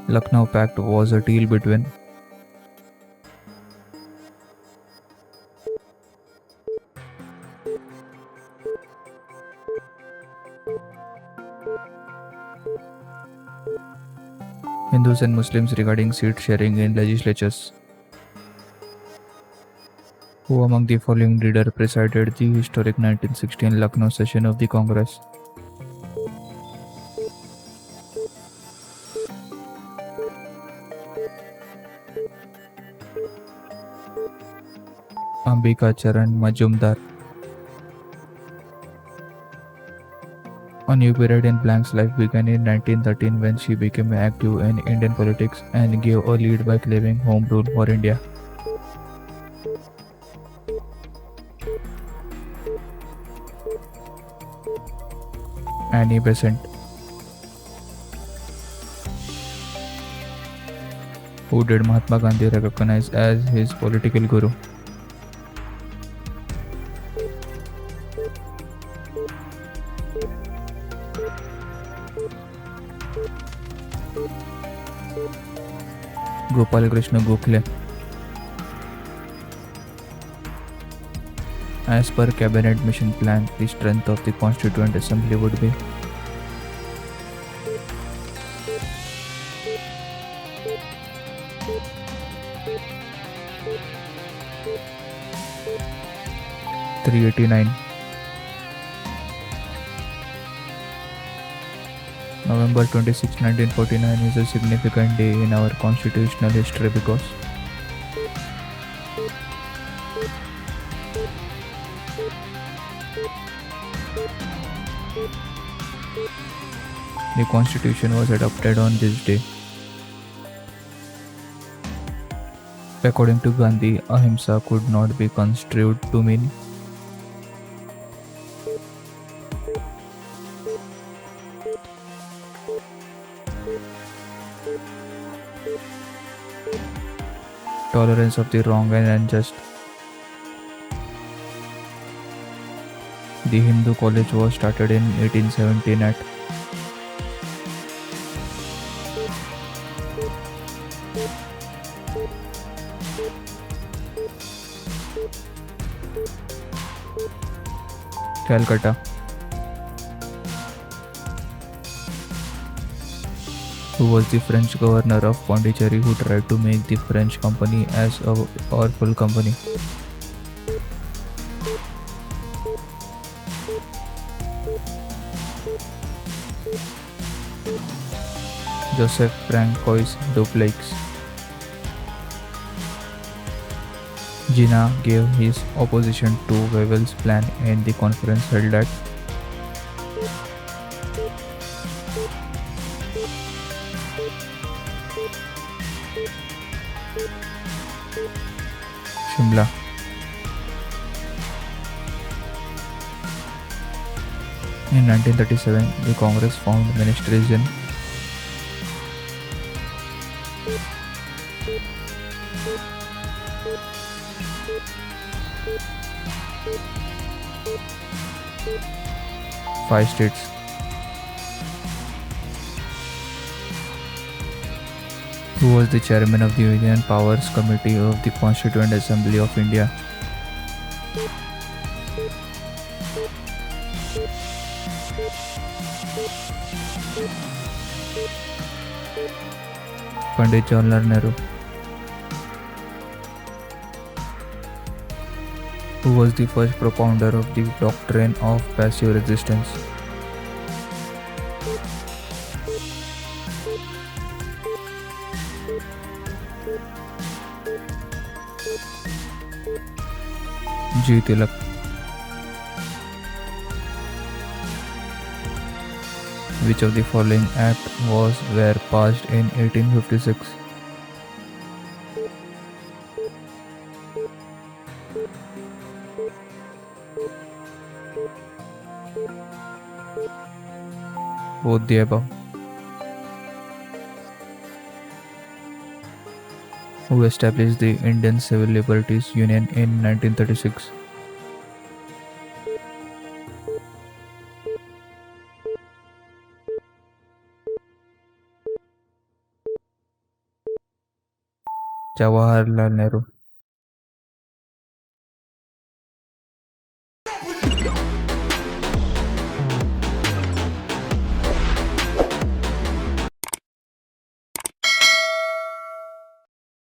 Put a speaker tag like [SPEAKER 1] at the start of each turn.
[SPEAKER 1] Lucknow Pact was a deal between Hindus and Muslims regarding seat sharing in legislatures. Who among the following leader presided the historic 1916 Lucknow session of the Congress? Ambika Charan Majumdar. A new period in Blank's life began in 1913 when she became active in Indian politics and gave a lead by claiming home rule for India. Annie Besant. Who did Mahatma Gandhi recognize as his political guru? Gopal Krishna Gokhale. As per Cabinet Mission Plan, the strength of the Constituent Assembly would be 389. November 26, 1949 is a significant day in our constitutional history because the constitution was adopted on this day. According to Gandhi, ahimsa could not be construed to mean tolerance of the wrong and unjust. The Hindu College was started in 1817 at Calcutta. Who was the French governor of Pondicherry who tried to make the French company as a powerful company? Joseph Francois Dupleix. Jinnah gave his opposition to Wavell's plan in the conference held at Shimla. In 1937, the Congress formed ministries in five states. Who was the chairman of the Union Powers Committee of the Constituent Assembly of India? Pandit Jawaharlal Nehru. Who was the first propounder of the doctrine of passive resistance? G. Tilak. Which of the following act were passed in 1856? Both the above. Who established the Indian Civil Liberties Union in 1936? Jawaharlal Nehru.